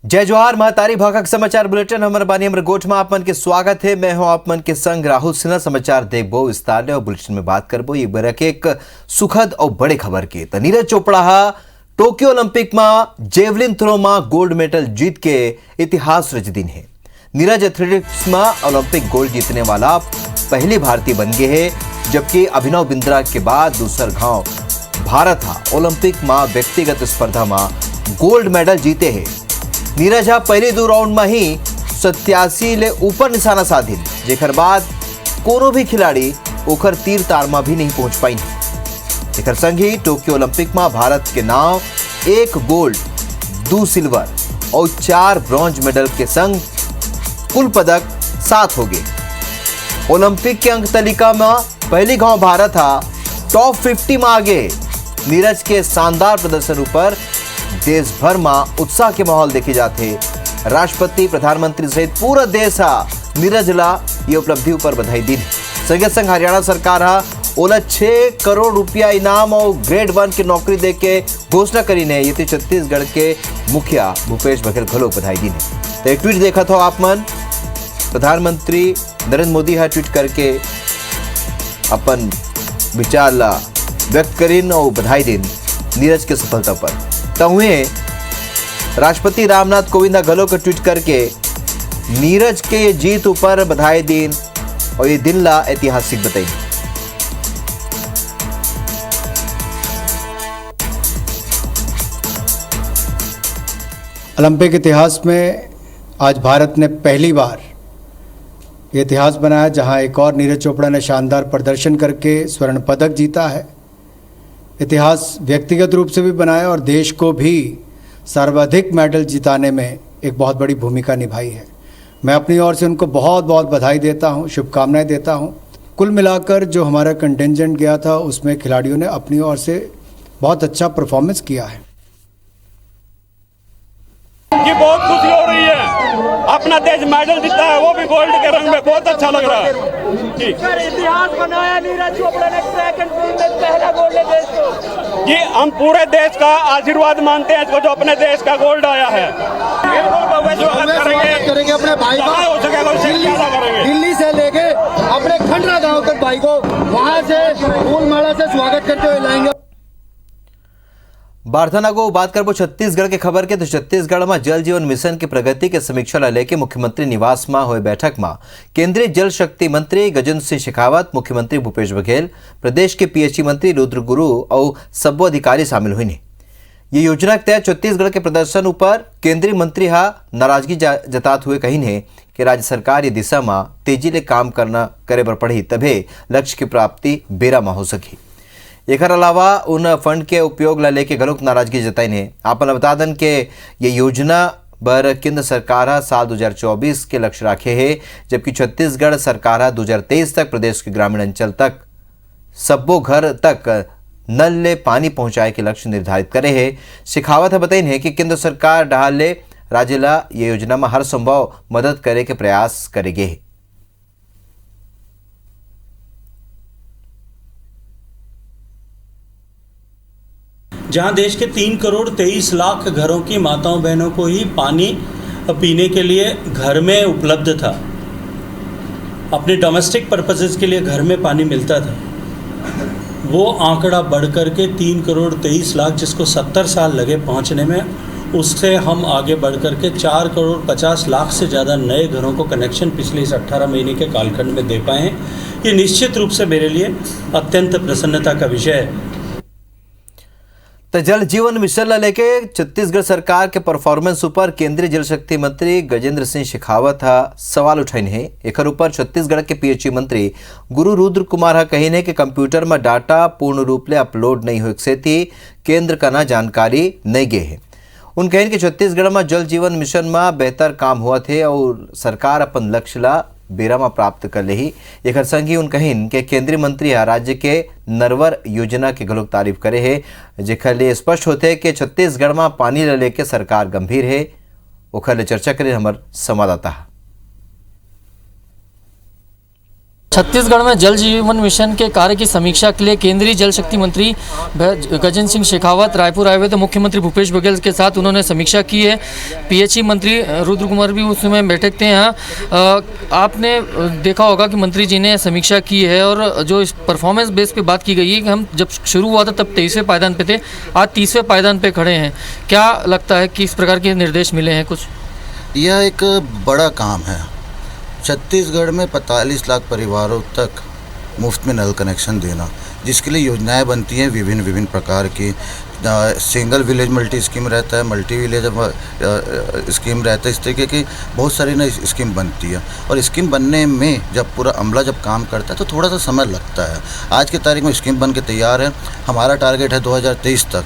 जय जोहार महतारी भाखक समाचार बुलेटिन हमर बानी हमर गोठ में आप मन के स्वागत है। मैं हूं आप मन के संग राहुल सिन्हा। समाचार देखबो विस्तार ले और बुलेटिन में बात करबो ये बरक एक सुखद और बड़े खबर के। तो नीरज चोपड़ा हा टोक्यो ओलंपिक में जेवलिन थ्रो में गोल्ड मेडल जीत के इतिहास रच दिन है। नीरज एथलेटिक्स में ओलंपिक गोल्ड जीतने वाला पहली भारतीय बन गए है, जबकि अभिनव बिंद्रा के बाद दूसरा गांव भारत हा ओलंपिक में व्यक्तिगत स्पर्धा में गोल्ड मेडल जीते है। नीरज हा पहले दो राउंड में ही 87 ले ऊपर निशाना साधिन, जेकर बाद कोनो भी खिलाड़ी ओकर तीर तार में भी नहीं पहुंच पाई। एकर संग ही टोक्यो ओलंपिक में भारत के नाम 1 गोल्ड 2 सिल्वर और 4 ब्रॉन्ज मेडल के संग कुल पदक 7 हो गए। ओलंपिक के अंक तालिका में पहली गांव भारत हा टॉप 50 में आगे। नीरज के शानदार प्रदर्शन पर देश भर में उत्साह के माहौल देखे जाते। राष्ट्रपति प्रधानमंत्री सहित पूरा देश हा नीरज ला ये उपलब्धि पर बधाई दी। संगे संग हरियाणा सरकार हा ओला 6 करोड़ रुपया इनाम और ग्रेड 1 की नौकरी दे के घोषणा करी ने। ये छत्तीसगढ़ के मुखिया भूपेश बघेल घलो बधाई दी ने। तो एक ट्वीट देखा था आप मन, प्रधानमंत्री नरेंद्र मोदी हा ट्वीट करके अपन विचार ला व्यक्त करीन और बधाई दिन नीरज के सफलता पर। तहुए राष्ट्रपति रामनाथ कोविंद घलो का ट्वीट करके नीरज के जीत ऊपर बधाई दिन और ये दिन ला ऐतिहासिक बताई। ओलंपिक इतिहास में आज भारत ने पहली बार ये इतिहास बनाया जहां एक और नीरज चोपड़ा ने शानदार प्रदर्शन करके स्वर्ण पदक जीता है। इतिहास व्यक्तिगत रूप से भी बनाया और देश को भी सर्वाधिक मेडल जिताने में एक बहुत बड़ी भूमिका निभाई है। मैं अपनी ओर से उनको बहुत बहुत बधाई देता हूं, शुभकामनाएं देता हूं। कुल मिलाकर जो हमारा कंटिंजेंट गया था उसमें खिलाड़ियों ने अपनी ओर से बहुत अच्छा परफॉर्मेंस किया है। ये बहुत खुशी हो रही है, अपना देश मेडल जीता है, वो भी गोल्ड के रंग में, बहुत अच्छा लग रहा है। इतिहास बनाया नीरज चोपड़ा ने ट्रैक एंड फील्ड में पहला गोल्ड है देश को। ये हम पूरे देश का आशीर्वाद मानते हैं इसको, जो अपने देश का गोल्ड आया है। करेंगे अपने भाई को दिल्ली से लेके अपने खंडरा गांव तक भाई को वहां से फूल माला से स्वागत करते हुए लाएंगे। बारथाना को बात करबो छत्तीसगढ़ के खबर के। तो छत्तीसगढ़ में जल जीवन मिशन की प्रगति के समीक्षा ला लेके मुख्यमंत्री निवास में हुए बैठक में केंद्रीय जल शक्ति मंत्री गजेंद्र सिंह शेखावत, मुख्यमंत्री भूपेश बघेल, प्रदेश के पीएचई मंत्री रुद्र गुरु और सब्बो अधिकारी शामिल हुए। ये योजना के तहत छत्तीसगढ़ के प्रदर्शन पर केंद्रीय मंत्री हा नाराजगी जतात हुए कही ने कि राज्य सरकार ये दिशा में तेजी ले काम करे बर पड़ी, तभे लक्ष्य की प्राप्ति बेरा में हो सकी। एक अलावा उन फंड के उपयोग ला लेके घलोक नाराजगी जताई ने। आपन बता दन के ये योजना बर केंद्र सरकार साल 2024 के लक्ष्य राखे है, जबकि छत्तीसगढ़ सरकार 2023 तक प्रदेश के ग्रामीण अंचल तक सब्बो घर तक नल ले पानी पहुंचाए के लक्ष्य निर्धारित करे है। शेखावत बताइन है कि केंद्र सरकार डहाल ले राज्य ला ये योजना में हर संभव मदद करे के प्रयास करेगे। जहां देश के 3 करोड़ 23 लाख घरों की माताओं बहनों को ही पानी पीने के लिए घर में उपलब्ध था, अपने डोमेस्टिक पर्पसेस के लिए घर में पानी मिलता था, वो आंकड़ा बढ़कर के 3 करोड़ 23 लाख, जिसको 70 साल लगे पहुंचने में, उससे हम आगे बढ़कर के 4 करोड़ 50 लाख से ज़्यादा नए घरों को कनेक्शन पिछले इस 18 महीने के कालखंड में दे पाए हैं। ये निश्चित रूप से मेरे लिए अत्यंत प्रसन्नता का विषय है। तो जल जीवन मिशन ला लेके छत्तीसगढ़ सरकार के परफॉर्मेंस ऊपर केंद्रीय जल शक्ति मंत्री गजेंद्र सिंह शेखावत हा सवाल उठाइन है। एकर ऊपर छत्तीसगढ़ के पीएचई मंत्री गुरु रुद्र कुमार हा कहीन है कि कंप्यूटर में डाटा पूर्ण रूप ले अपलोड नहीं हो सेती केंद्र का ना जानकारी नहीं गे है। उन कहीन कि छत्तीसगढ़ में जल जीवन मिशन में बेहतर काम हुआ थे और सरकार अपन लक्ष्य ला बेरा में प्राप्त कर ले ही। एक संग ही उन कहीन के केंद्रीय मंत्री राज्य के नरवर योजना के घलोक तारीफ करे है, जेखर ले स्पष्ट होते कि छत्तीसगढ़ में पानी ले लेके सरकार गंभीर है। ओखर ले चर्चा करे हमार संवाददाता। छत्तीसगढ़ में जल जीवन मिशन के कार्य की समीक्षा के लिए केंद्रीय जल शक्ति मंत्री गजेंद्र सिंह शेखावत रायपुर आए हुए थे। मुख्यमंत्री भूपेश बघेल के साथ उन्होंने समीक्षा की है। पीएचई मंत्री रुद्र कुमार भी उसमें बैठक थे। यहाँ आपने देखा होगा कि मंत्री जी ने समीक्षा की है और जो इस परफॉर्मेंस बेस पे बात की गई है कि हम जब शुरू हुआ था तब 23वें पायदान पे थे, आज 30वें पायदान पे खड़े हैं। क्या लगता है कि इस प्रकार के निर्देश मिले हैं कुछ? यह एक बड़ा काम है। छत्तीसगढ़ में 45 लाख परिवारों तक मुफ्त में नल कनेक्शन देना, जिसके लिए योजनाएं बनती हैं विभिन्न प्रकार की। सिंगल विलेज मल्टी स्कीम रहता है, मल्टी विलेज स्कीम रहता है, इस तरीके की बहुत सारी नई स्कीम बनती है। और स्कीम बनने में जब पूरा अमला जब काम करता है तो थोड़ा सा समय लगता है। आज की तारीख में स्कीम बन के तैयार है। हमारा टारगेट है 2023 तक,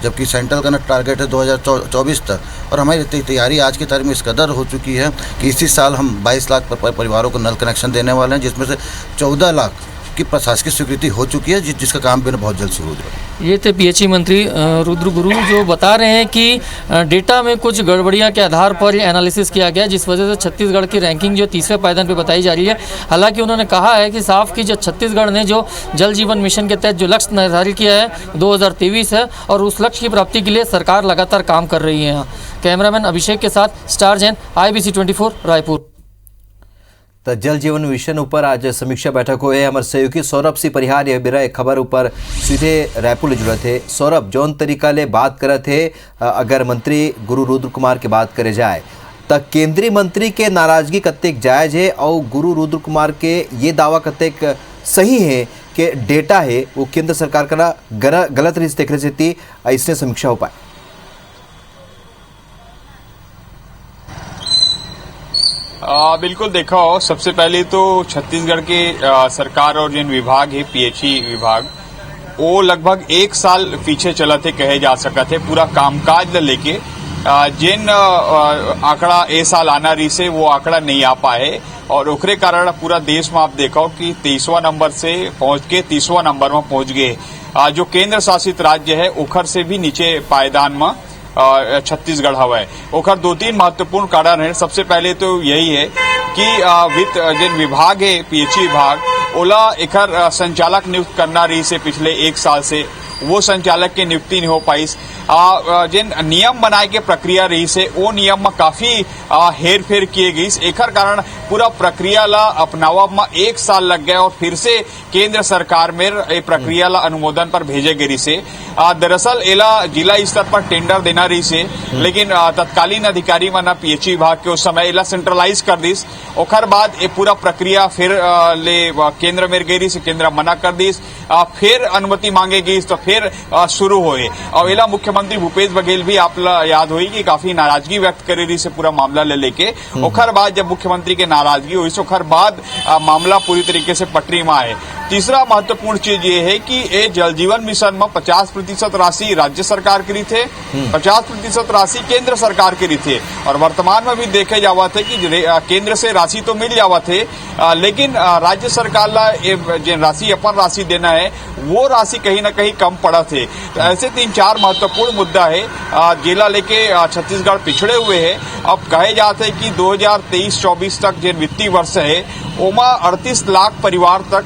जबकि सेंट्रल का टारगेट है 2024 तक। और हमारी तैयारी आज की तारीख में इस कदर हो चुकी है कि इसी साल हम 22 लाख परिवारों को नल कनेक्शन देने वाले हैं, जिसमें से 14 लाख की प्रशासकीय स्वीकृति हो चुकी है, जिसका काम भी बहुत जल्द शुरू हो जाएगा। ये थे पीएचई मंत्री रुद्र गुरु, जो बता रहे हैं कि डेटा में कुछ गड़बड़ियां के आधार पर ये एनालिसिस किया गया, जिस वजह से छत्तीसगढ़ की रैंकिंग जो 30वें पायदान पे बताई जा रही है। हालांकि उन्होंने कहा है कि साफ कि जो छत्तीसगढ़ ने जो जल जीवन मिशन के तहत जो लक्ष्य निर्धारित किया है 2023 है और उस लक्ष्य की प्राप्ति के लिए सरकार लगातार काम कर रही है। यहाँ कैमरामैन अभिषेक के साथ स्टार जैन, IBC 24 रायपुर। तो जल जीवन मिशन ऊपर आज समीक्षा बैठक हुई है। हमारे सहयोगी सौरभ सिंह परिहार ये बिरा एक खबर ऊपर सीधे रायपुर ले जुड़े थे। सौरभ, जौन तरीका ले बात करे थे, अगर मंत्री गुरु रुद्र कुमार की बात करे जाए तो केंद्रीय मंत्री के नाराजगी कतेक जायज है और गुरु रुद्र कुमार के ये दावा कतेक सही है कि डेटा है वो केंद्र सरकार का गलत रीत देख रही थी, इसने समीक्षा हो पाए? बिल्कुल देखा हो, सबसे पहले तो छत्तीसगढ़ के सरकार और जिन विभाग है पीएचई विभाग, वो लगभग 1 साल पीछे चला थे कहे जा सका थे पूरा कामकाज लेके। जिन आंकड़ा ए साल आना रही से वो आंकड़ा नहीं आ पाए और ओकरे कारण पूरा देश में आप देखो कि 23वां नंबर से पहुंच के 30वां नंबर में पहुंच गए। जो केंद्र शासित राज्य है ओखर से भी नीचे पायदान में छत्तीसगढ़ हवा है। ओखर 2-3 महत्वपूर्ण कारण है। सबसे पहले तो यही है कि वित्त जिन विभाग है पीएचई विभाग ओला एकर संचालक नियुक्त करना रही से पिछले 1 साल से, वो संचालक की नियुक्ति नहीं हो पाई। जिन नियम बनाए के प्रक्रिया रही से वो नियम में काफी हेर फेर किए गई। एकर कारण पूरा प्रक्रिया ला अपनावा में 1 साल लग गया और फिर से केंद्र सरकार में ये प्रक्रिया ला अनुमोदन पर भेजे गई से। दरअसल एला जिला स्तर पर टेंडर देना रही से, लेकिन तत्कालीन अधिकारी मना पीएचई विभाग के उस समय एला सेंट्रलाइज कर दिस। ओकर बाद ये पूरा प्रक्रिया फिर ले केंद्र में गई से, केंद्र मना कर दिस, फिर अनुमति मांगे गई तो फिर शुरू हुए। और एला मुख्यमंत्री भूपेश बघेल भी आप याद हुई कि काफी नाराजगी व्यक्त करे रही से पूरा मामला ले लेके। ओकर बाद जब मुख्यमंत्री के नाराजगी हुई तो ओकर बाद मामला पूरी तरीके से पटरी में आए। तीसरा महत्वपूर्ण चीज ये है कि ये जल जीवन मिशन में 50% राशि राज्य सरकार की थे, 50% राशि केंद्र सरकार की थे। और वर्तमान में भी देखे जावा थे कि केंद्र से राशि तो मिल जावा थे, लेकिन राज्य सरकार ला जिन राशि अपन राशि देना है वो राशि कहीं ना कहीं कम पड़ा थे। तो ऐसे 3-4 महत्वपूर्ण मुद्दा है जिला लेके छत्तीसगढ़ पिछड़े हुए है। अब कहे जाते हैं कि 2023-24 तक जिन वित्तीय वर्ष है ओमा 38 लाख परिवार तक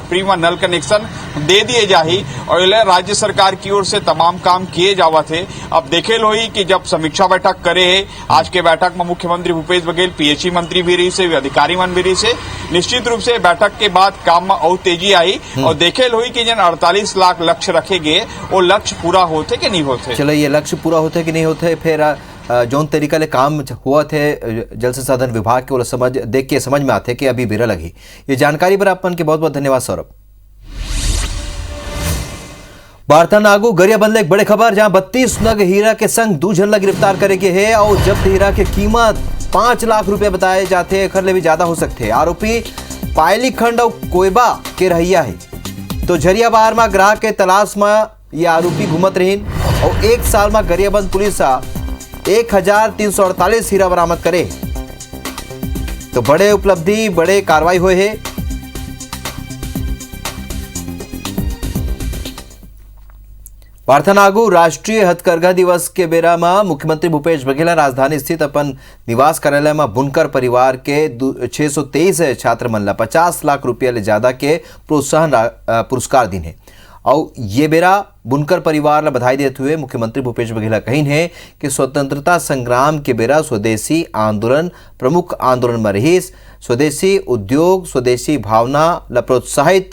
फ्री में नल कनेक्शन दे दिए जाही और राज्य सरकार की ओर से तमाम काम किए जावा थे। अब देखे लो ही कि जब समीक्षा बैठक करे है, आज के बैठक में मुख्यमंत्री भूपेश बघेल, पीएचई मंत्री भी रही से, अधिकारी मन भी रही से, निश्चित रूप से बैठक के बाद काम में और तेजी आई और देखे लो ही कि जन 48 लाख लक्ष्य रखे गए वो लक्ष्य पूरा होते कि नहीं होते। चलो, ये लक्ष्य पूरा होते कि नहीं होते, फिर जौन तरीका ले काम हुआ थे जल संसाधन विभाग के, वो देख के समझ में आते कि अभी बिरा लगी। ये जानकारी पर आपन के बहुत बहुत धन्यवाद सौरभ। बारतानागू गरियाबंद एक बड़े खबर, जहां 32 नग हीरा के संग 2 जन गिरफ्तार करे के है और जब्त हीरा के कीमत 5 लाख रुपए बताए जाते हैं, खरले भी ज्यादा हो सकते हैं। आरोपी पायली खंड और कोयबा के रहिया है। तो झरिया बाहर में ग्राहक के तलाश में ये आरोपी घूमत रहीन और 1 साल में गरियाबंद पुलिस 1348 हीरा बरामद करे। तो बड़े उपलब्धि, बड़े कार्रवाई हुए है। पार्थनागु राष्ट्रीय हथकरघा दिवस के बेरा में मुख्यमंत्री भूपेश बघेल राजधानी स्थित अपन निवास कार्यालय में बुनकर परिवार के 623 छात्र मन ला 50 लाख रुपया ले ज्यादा के प्रोत्साहन पुरस्कार दिन है। और ये बेरा बुनकर परिवार ला बधाई देते हुए मुख्यमंत्री भूपेश बघेल कहीन है कि स्वतंत्रता संग्राम के बेरा स्वदेशी आंदोलन प्रमुख आंदोलन में रहीस, स्वदेशी उद्योग स्वदेशी भावना ला प्रोत्साहित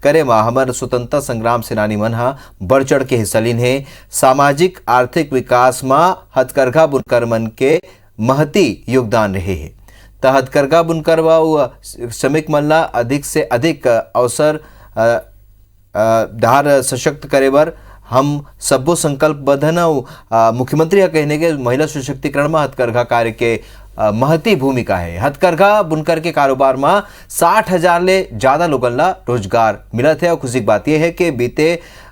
करे में हमारे स्वतंत्रता संग्राम सेनानी मन बढ़ चढ़ के हिस्सा लीन है। सामाजिक आर्थिक विकास में हथकरघा बुनकर मन के महती योगदान रहे है। तो हथकरघा बुनकर व श्रमिक मन ला अधिक से अधिक अवसर धार सशक्त करे बर हम सबो संकल्पबद्ध न। मुख्यमंत्री कहने के महिला सशक्तिकरण में हथकरघा कार्य के महती भूमिका है। हथकरघा बुनकर के कारोबार में 60,000 ले ज्यादा लोगन ला रोजगार मिला थे। और खुशी की बात यह है कि बीते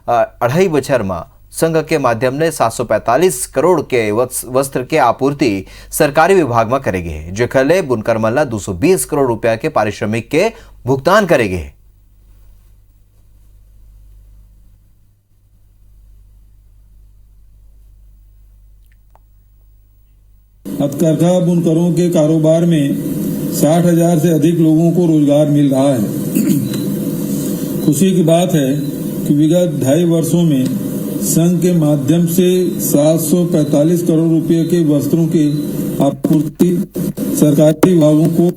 2.5 बछर में संघ के माध्यम ने 745 करोड़ के वस्त्र के आपूर्ति सरकारी विभाग में करेगे है, जेकर ले बुनकर मन ला 220 करोड़ रुपया के पारिश्रमिक के भुगतान करेगे है। हथकरघा बुनकरों के कारोबार में 60,000 से अधिक लोगों को रोजगार मिल रहा है। खुशी की बात है कि विगत 2.5 वर्षों में संघ के माध्यम से 745 करोड़ रुपए के वस्त्रों की आपूर्ति सरकारी विभागों को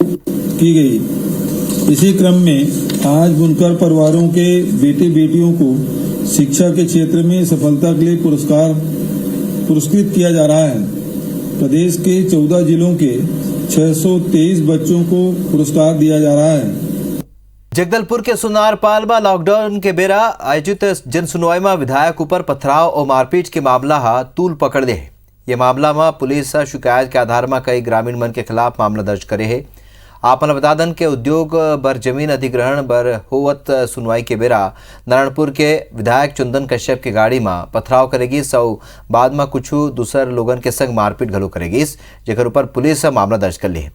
की गई। इसी क्रम में आज बुनकर परिवारों के बेटे बेटियों को शिक्षा के क्षेत्र में सफलता के लिए पुरस्कृत किया जा रहा है। प्रदेश के 14 जिलों के 623 बच्चों को पुरस्कार दिया जा रहा है। जगदलपुर के सुनारपाल में लॉकडाउन के बेरा आयोजित जन सुनवाई में विधायक ऊपर पथराव और मारपीट के मामला तूल पकड़ ले है। ये मामला में पुलिस शिकायत के आधार में कई ग्रामीण मन के खिलाफ मामला दर्ज करे है। आपने बता दें कि उद्योग बर जमीन अधिग्रहण बर होवत सुनवाई के बेरा नारायणपुर के विधायक चंदन कश्यप के गाड़ी में पथराव करेगी सौ बाद में कुछ दूसर लोगन के संग मारपीट घलो करेगी, जेकर ऊपर पुलिस मामला दर्ज कर ली है।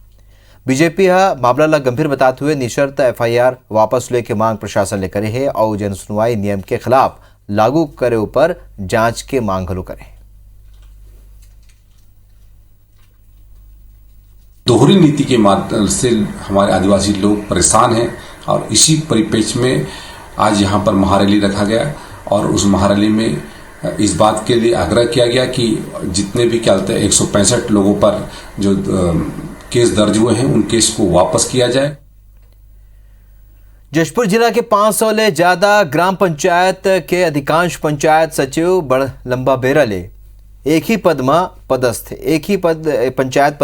बीजेपी मामला ला गंभीर बताते हुए निशर्त FIR वापस ले के मांग प्रशासन ले करे है और जन सुनवाई नियम के खिलाफ लागू करे ऊपर जांच के मांग घलो करे। दोहरी नीति के माध्यम से हमारे आदिवासी लोग परेशान हैं और इसी परिप्रेक्ष्य में आज यहाँ पर महारैली रखा गया और उस महारैली में इस बात के लिए आग्रह किया गया कि जितने भी क्या होते हैं 165 लोगों पर जो केस दर्ज हुए हैं उन केस को वापस किया जाए। जशपुर जिला के 500 ले ज्यादा ग्राम पंचायत के अधिकांश पंचायत सचिव बड़ लंबा बेरा ले एक ही पद में पदस्थ है। एक ही पद पंचायत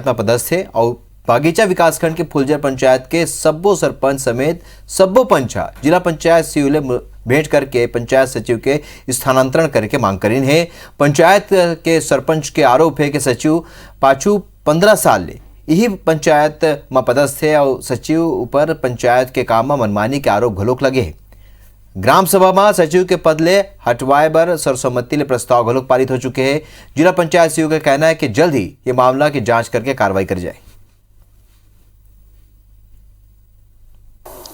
में पदस्थ है और बागीचा विकासखंड के फुलजर पंचायत के सब्बो सरपंच समेत सब्बो पंचा जिला पंचायत सीयू ले भेंट करके पंचायत सचिव के स्थानांतरण करके मांग करीन है। पंचायत के सरपंच के आरोप है कि सचिव पाछू 15 साल ले यही पंचायत में पदस्थ है और सचिव ऊपर पंचायत के काम में मनमानी के आरोप घलोक लगे है। ग्राम सभा में सचिव के पद ले हटवाए बर सर्वसम्मति ले प्रस्ताव घलोक पारित हो चुके हैं। जिला पंचायत सीयू का कहना है कि जल्द ही ये मामला की जांच करके कार्रवाई कर जाए।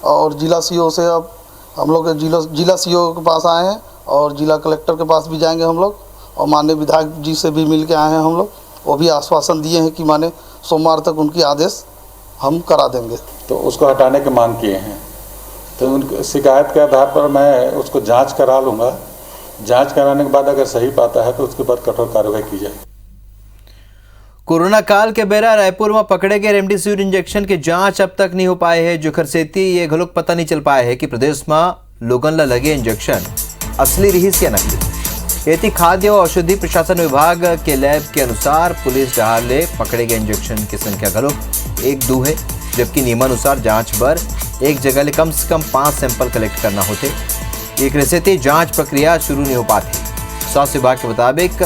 और जिला सीओ से अब हम लोग जिला सीओ के पास आए हैं और जिला कलेक्टर के पास भी जाएंगे हम लोग और माननीय विधायक जी से भी मिल के आए हैं हम लोग। वो भी आश्वासन दिए हैं कि माने सोमवार तक उनकी आदेश हम करा देंगे। तो उसको हटाने की मांग किए हैं, तो उन शिकायत के आधार पर मैं उसको जांच करा लूँगा। जांच कराने के बाद अगर सही पाता है तो उसके बाद कठोर कार्रवाई की जाए। कोरोना काल के बेरा रायपुर में पकड़े गए रेमडेसिविर इंजेक्शन की जांच अब तक नहीं हो पाए है। जो खरसेती ये घलोक पता नहीं चल पाए है कि प्रदेश में लोगन ला लगे इंजेक्शन असली रहीस या नकली। एति खाद्य और औषधि प्रशासन विभाग के लैब के अनुसार पुलिस डहार ले पकड़े गए इंजेक्शन की संख्या घलोक 1-2 है, जबकि नियमानुसार जांच पर एक जगह ले कम से कम 5 सैंपल कलेक्ट करना होते। एक रेसेती जांच प्रक्रिया शुरू नहीं हो पाती। स्वास्थ्य विभाग के मुताबिक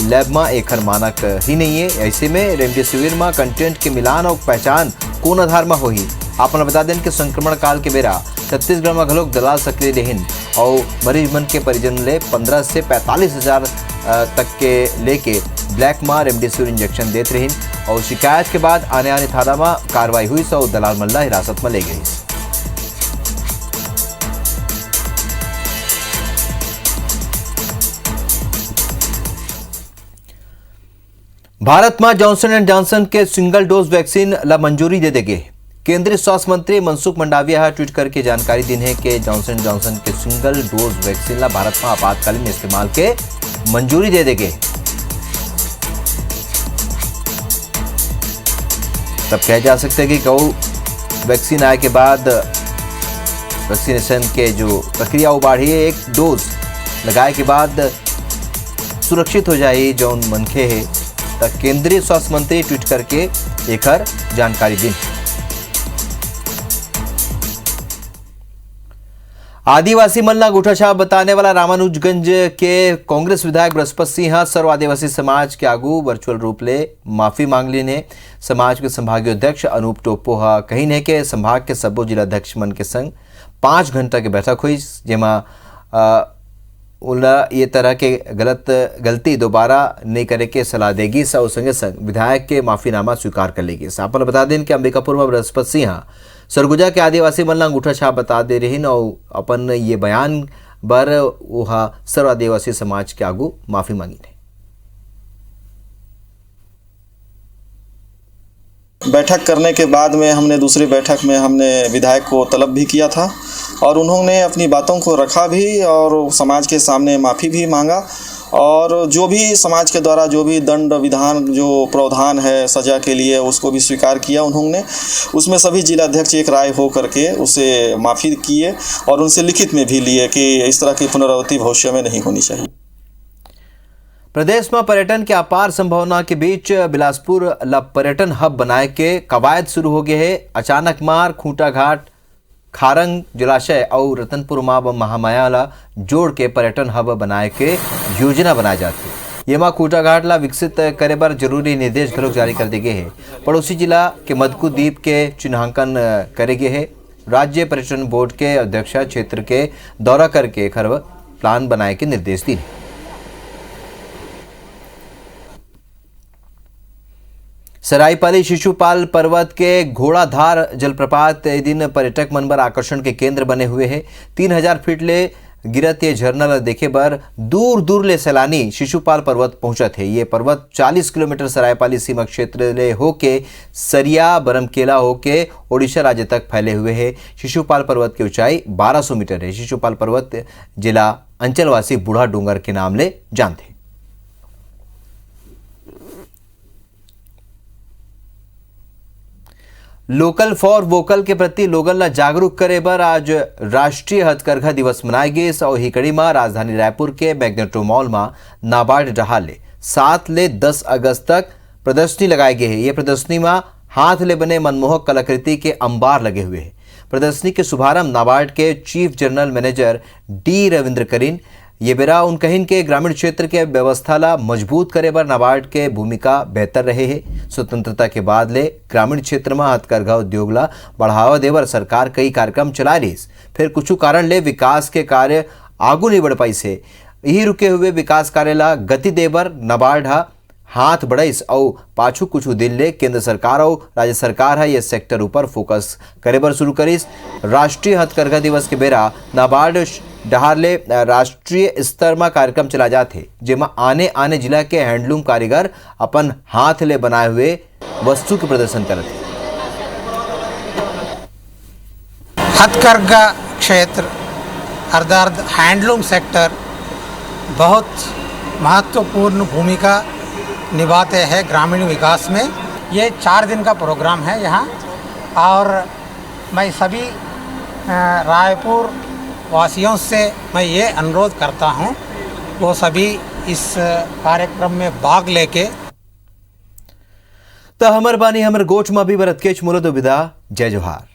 लैब में एक मानक ही नहीं है। ऐसे में रेमडेसिविर में कंटेंट के मिलान और पहचान कौन आधार में होही। आपने बता दें कि संक्रमण काल के बेरा छत्तीसगढ़ में घलोक दलाल सक्रिय रहिन और मरीज मन के परिजन ले 15 से 45 हज़ार तक के लेके ब्लैक में रेमडेसिविर इंजेक्शन देते रहिन और शिकायत के बाद आने थाना में कार्रवाई हुई सौ दलाल मल्ला हिरासत में ले गई। भारत में जॉनसन एंड जॉनसन के सिंगल डोज वैक्सीन ला मंजूरी दे देगे। केंद्रीय स्वास्थ्य मंत्री मनसुख मंडाविया ट्वीट करके जानकारी दी है कि जॉनसन एंड जॉनसन के सिंगल डोज वैक्सीन ला भारत में आपातकालीन इस्तेमाल के मंजूरी दे देगे। तब कह जा सकते हैं कि गौ वैक्सीन आए के बाद वैक्सीनेशन के जो प्रक्रिया वो बढ़ी है, एक डोज लगाए के बाद सुरक्षित हो जाए जौन मनखे है। तक केंद्रीय स्वास्थ्य मंत्री ट्वीट करके एक जानकारी दी। आदिवासी मन ला अंगूठाछाप बताने वाला रामानुजगंज के कांग्रेस विधायक बृहस्पति सिंह सर्व आदिवासी समाज के आगू वर्चुअल रूप ले माफी मांग ली ने। समाज के संभागीय अध्यक्ष अनूप टोप्पो कही ने के संभाग के सब्बो जिलाध्यक्ष मन के संग 5 घंटा की बैठक हुई, जेमा ये तरह के गलती दोबारा नहीं करे के सलाह देगी। और संगे संग विधायक के माफीनामा स्वीकार कर लेगी। आपको बता दें कि अंबिकापुर में बृहस्पति सिंह सरगुजा के आदिवासी मन ला अंगूठा छाप बता दे रही और अपन ये बयान बर वह सर्व आदिवासी समाज के आगू माफी मांगी ने। बैठक करने के बाद में हमने दूसरी बैठक में हमने विधायक को तलब भी किया था और उन्होंने अपनी बातों को रखा भी और समाज के सामने माफ़ी भी मांगा और जो भी समाज के द्वारा जो भी दंड विधान जो प्रावधान है सज़ा के लिए उसको भी स्वीकार किया उन्होंने। उसमें सभी जिलाध्यक्ष एक राय हो करके उसे माफ़ी किए और उनसे लिखित में भी लिए कि इस तरह की पुनरावृत्ति भविष्य में नहीं होनी चाहिए। प्रदेश में पर्यटन के अपार संभावना के बीच बिलासपुर ला पर्यटन हब बनाए के कवायद शुरू हो गए है। अचानक मार, खूंटा घाट, खारंग जलाशय और रतनपुर माँ महामाया ला जोड़ के पर्यटन हब बनाए के योजना बनाए जाती है। ये माँ खूंटा घाट ला विकसित करे पर जरूरी निर्देश घरों जारी कर दिए है। पड़ोसी जिला के मदकू द्वीप के चिन्हांकन करे गए है। राज्य पर्यटन बोर्ड के अध्यक्ष क्षेत्र के दौरा करके खरब प्लान बनाए के निर्देश दिए। सरायपाली शिशुपाल पर्वत के घोड़ाधार जलप्रपात दिन पर्यटक मन बर आकर्षण के केंद्र बने हुए हैं। 3000 फीट ले गिरत ये झरना ला देखे बर दूर दूर ले सैलानी शिशुपाल पर्वत पहुंचत है। ये पर्वत 40 किलोमीटर सरायपाली सीमा क्षेत्र ले होके सरिया बरमकेला होके ओडिशा राज्य तक फैले हुए हैं। शिशुपाल पर्वत की ऊंचाई 1200 मीटर है। शिशुपाल पर्वत जिला अंचलवासी बूढ़ा डूंगर के नाम ले जानते हैं। लोकल फॉर वोकल के प्रति लोगन ला जागरूक करे बर आज राष्ट्रीय हथकरघा दिवस मनाए गए। और ही कड़ी में राजधानी रायपुर के मैग्नेटो मॉल में नाबार्ड डहार ले 7 ले 10 अगस्त तक प्रदर्शनी लगाई गई है। ये प्रदर्शनी में हाथ ले बने मनमोहक कलाकृति के अंबार लगे हुए हैं। प्रदर्शनी के शुभारंभ नाबार्ड के chief general manager D Ravindra करीन ये बेरा उन कहिन के ग्रामीण क्षेत्र के व्यवस्था ला मजबूत करे बर नाबार्ड के भूमिका बेहतर रहे है। स्वतंत्रता के बाद ले ग्रामीण क्षेत्र में हथकरघा उद्योग ला बढ़ावा देवर सरकार कई कार्यक्रम चला रही, फिर कुछ कारण ले विकास के कार्य आगू नहीं बढ़ पाई से। यही रुके हुए विकास कार्य ला गति देवर नाबार्ड हाथ बढ़ाइस और पाछू कुछ दिन ले केंद्र सरकार और राज्य सरकार है ये सेक्टर ऊपर फोकस करे बर शुरू करिस। राष्ट्रीय हथकरघा दिवस के बेरा नाबार्ड डहार ले राष्ट्रीय स्तर में कार्यक्रम चला जाते, जेमा आने आने जिला के हैंडलूम कारीगर अपन हाथ ले बनाए हुए वस्तु के प्रदर्शन करते। हथकरघा क्षेत्र अर्थात हैंडलूम सेक्टर बहुत महत्वपूर्ण भूमिका निभाते हैं ग्रामीण विकास में। ये 4 दिन का प्रोग्राम है यहाँ और मैं सभी रायपुर वासियों से मैं ये अनुरोध करता हूँ वो सभी इस कार्यक्रम में भाग लेके तो हमर बानी हमर गोठ में भी बरत केच मुलो विदा। जय जोहार।